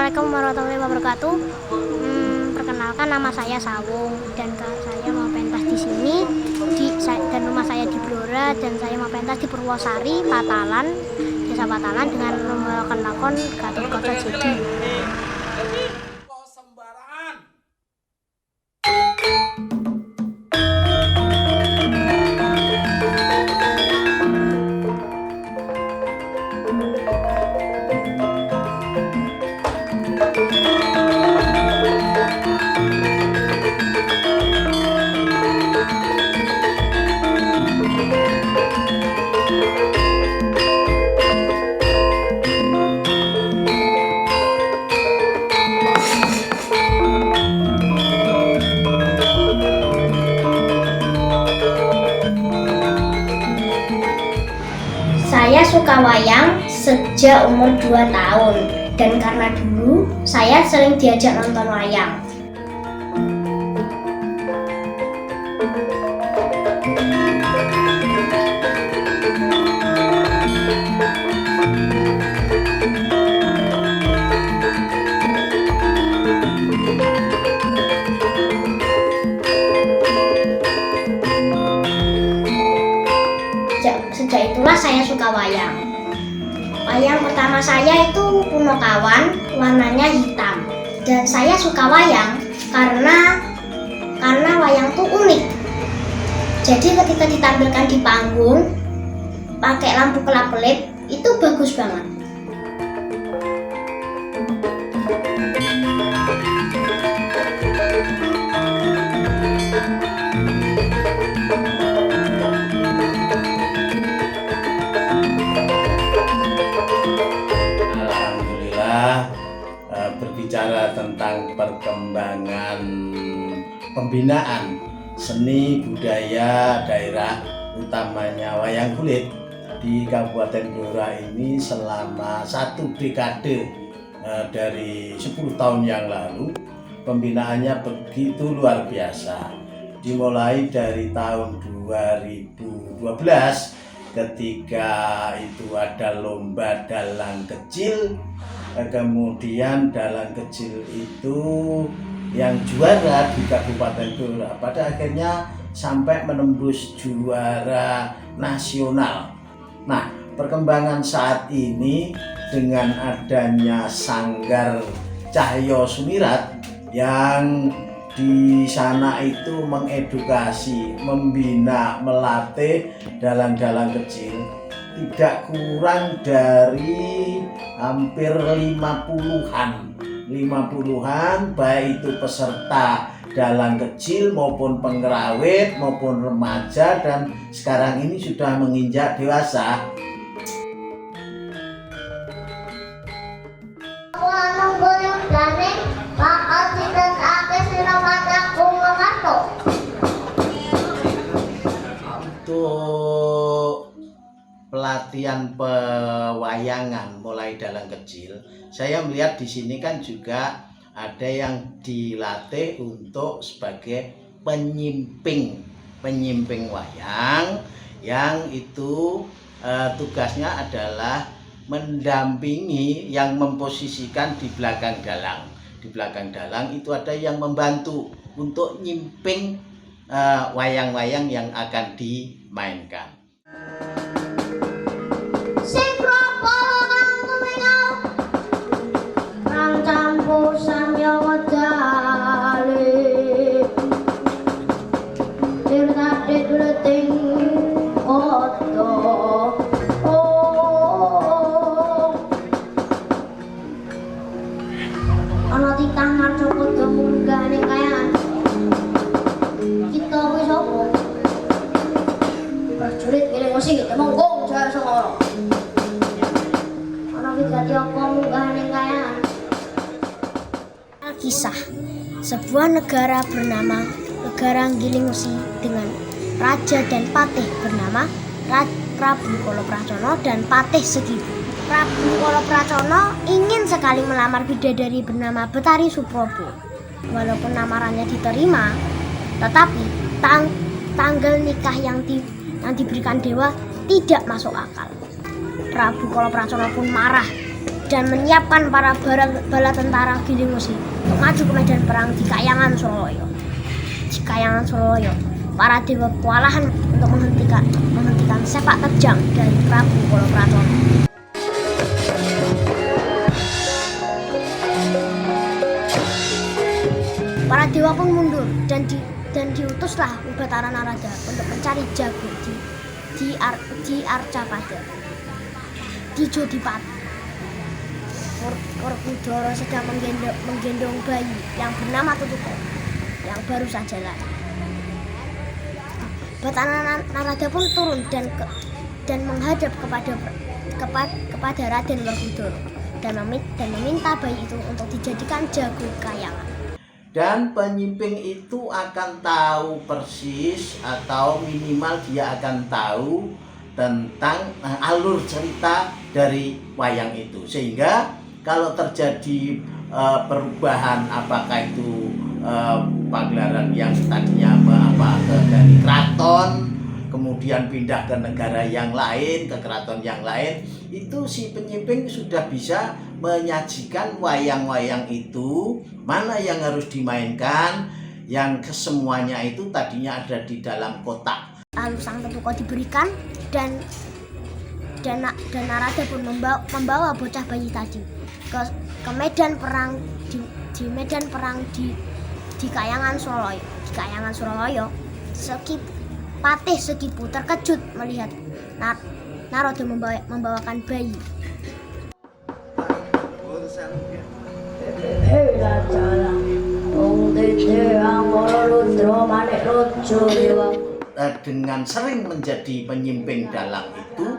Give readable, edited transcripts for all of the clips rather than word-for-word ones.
Assalamualaikum warahmatullahi wabarakatuh. Perkenalkan, nama saya Sawung dan saya mau pentas di sini dan rumah saya di Blora, dan saya mau pentas di Purwosari, Patalan, Desa Patalan dengan membawakan lakon Gatotkaca Jadi. Saya suka wayang sejak umur 2 tahun, dan karena dulu saya sering diajak nonton wayang. Sejak itulah saya suka wayang. Wayang pertama saya itu Punokawan, warnanya hitam. Dan saya suka wayang karena wayang itu unik. Jadi ketika ditampilkan di panggung pakai lampu kelap-kelip itu bagus banget. Berbicara tentang perkembangan pembinaan seni budaya daerah, utamanya wayang kulit di Kabupaten Blora ini selama 1 dekade, dari 10 tahun yang lalu, pembinaannya begitu luar biasa. Dimulai dari tahun 2012 ketika itu ada lomba dalang kecil. Kemudian dalang kecil itu yang juara di Kabupaten Blora, pada akhirnya sampai menembus juara nasional. Nah, perkembangan saat ini dengan adanya Sanggar Cahyo Sumirat yang di sana itu mengedukasi, membina, melatih dalang-dalang kecil, tidak kurang dari hampir 50-an, baik itu peserta dalang kecil maupun penggerawit maupun remaja, dan sekarang ini sudah menginjak dewasa. Untuk pelatihan pewayangan mulai dalang kecil, saya melihat di sini kan juga ada yang dilatih untuk sebagai penyimping wayang, yang itu tugasnya adalah mendampingi yang memposisikan di belakang dalang. Di belakang dalang itu ada yang membantu untuk nyimping wayang-wayang yang akan dimainkan. Prajurit pilih musik kita monggong jaya sengoro. Ana wigati apa munggah ning kayangan. Kisah sebuah negara bernama Negara Gilingsi dengan raja dan patih bernama Prabu Kolopracono dan Patih Segibu. Prabu Kolopracono ingin sekali melamar bidadari bernama Betari Suprobo. Walaupun lamarannya diterima, tetapi tanggal nikah yang diberikan dewa tidak masuk akal. Prabu Kolopracono pun marah dan menyiapkan para bala tentara Gilimusi untuk maju ke medan perang di Kayangan Soloyo. Para dewa kewalahan untuk menghentikan sepak terjang dari Prabu Kolopracono. Para dewa pun mundur dan diutuslah Bathara Narada untuk mencari jago di Arcapada, di Jodipati. Workudara sedang menggendong bayi yang bernama Tutuko yang baru saja lahir. Bathara Narada pun turun dan menghadap kepada Raden Werkudara dan meminta bayi itu untuk dijadikan jago kayangan. Dan penyimping itu akan tahu persis atau minimal dia akan tahu tentang alur cerita dari wayang itu, sehingga kalau terjadi perubahan, apakah itu pagelaran yang tadinya dari keraton kemudian pindah ke negara yang lain, ke keraton yang lain, itu si penyimping sudah bisa menyajikan wayang-wayang itu, mana yang harus dimainkan, yang kesemuanya itu tadinya ada di dalam kotak. Lalu sang Tutuko diberikan dan Narada pun membawa bocah bayi tadi ke medan perang di medan perang di Kayangan Soloyo. Patih Sekipu terkejut melihat Narada membawakan bayi. Dengan sering menjadi penyimping dalang itu,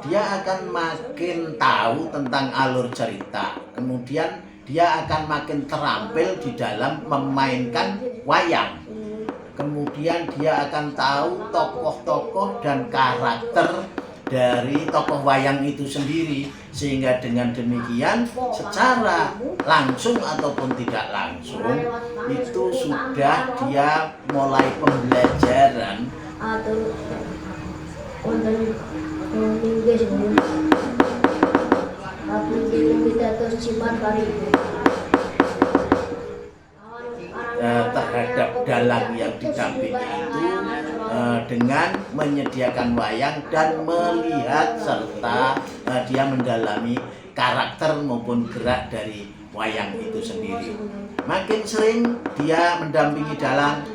dia akan makin tahu tentang alur cerita. Kemudian dia akan makin terampil di dalam memainkan wayang. Kemudian dia akan tahu tokoh-tokoh dan karakter dari tokoh wayang itu sendiri, sehingga dengan demikian secara langsung ataupun tidak langsung itu sudah dia mulai pembelajaran terhadap dalang yang didampingi itu dengan menyediakan wayang dan melihat serta dia mendalami karakter maupun gerak dari wayang itu sendiri. Makin sering dia mendampingi dalang,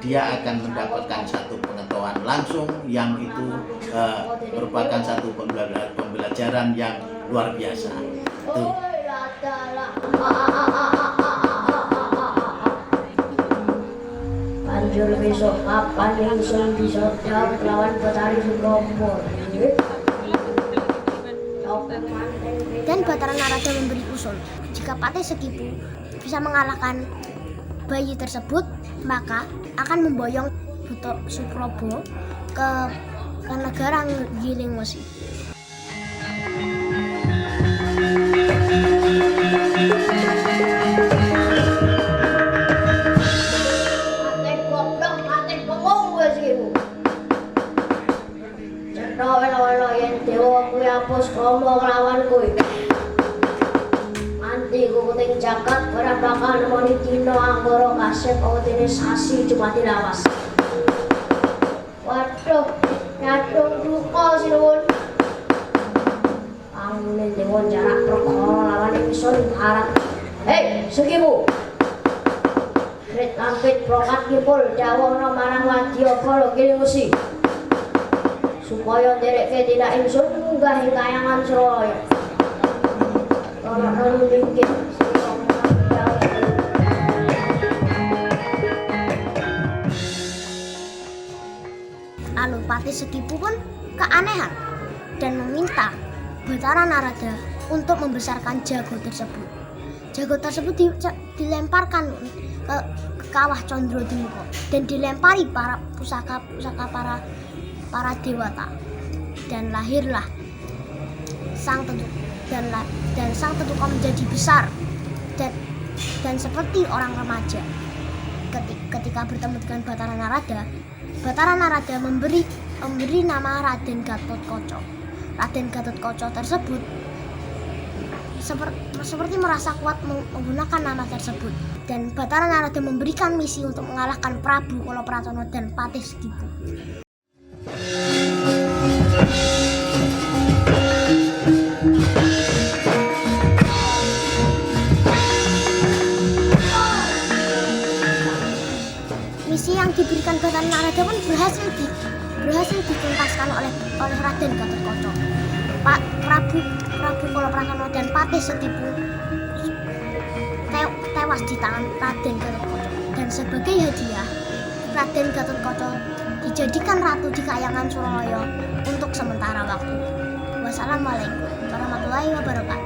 dia akan mendapatkan satu pengetahuan langsung yang itu merupakan satu pembelajaran yang luar biasa. Tuh. Banjur besok kapan ingsun bisa jawab lawan Bathari Sukromo. Dan Bathara Narada memberi usul, jika Patih Sekipu bisa mengalahkan bayi tersebut, maka akan memboyong Buto Sukrobo ke negara Gilingmusi. Hapus ngomong lawan kuwi. Anti kuting jagat ora bakal nemoni dina anggara kasep awetene sasi cuma dilawas. Waduh, nyadung duka sinuwun. Angune dewa jarak perkara lawan ingsun harap. Hei, Sekipu. Krit lampit prokat kipul jawahna marang Wadyabala Gilingmusi. Supaya nderekke tidak ingsun munggah ing Kayangan Soloyo. Ora linggih. Lalu Patih Sekipu pun keanehan dan meminta Bathara Narada untuk membesarkan jago tersebut. Jago tersebut dilemparkan ke kawah Condrodimukha dan dilempari para pusaka para dewata, dan lahirlah sang Tutuko menjadi besar dan seperti orang remaja. Ketika bertemu dengan Bathara Narada memberi nama Raden Gatotkaca. Raden Gatotkaca tersebut seperti merasa kuat menggunakan nama tersebut. Dan Batara Narada memberikan misi untuk mengalahkan Prabu Kolopracono dan Patih Segibu. Misi yang diberikan Batara Narada pun berhasil dituntaskan oleh Raden Gatotkaca. Prabu Kolopracono dan Patih Segibu tewas di tangan Raden Gatotkaca. Dan sebagai hadiah, Raden Gatotkaca dijadikan ratu di Kahyangan Suralaya untuk sementara waktu. Wassalamualaikum warahmatullahi wabarakatuh.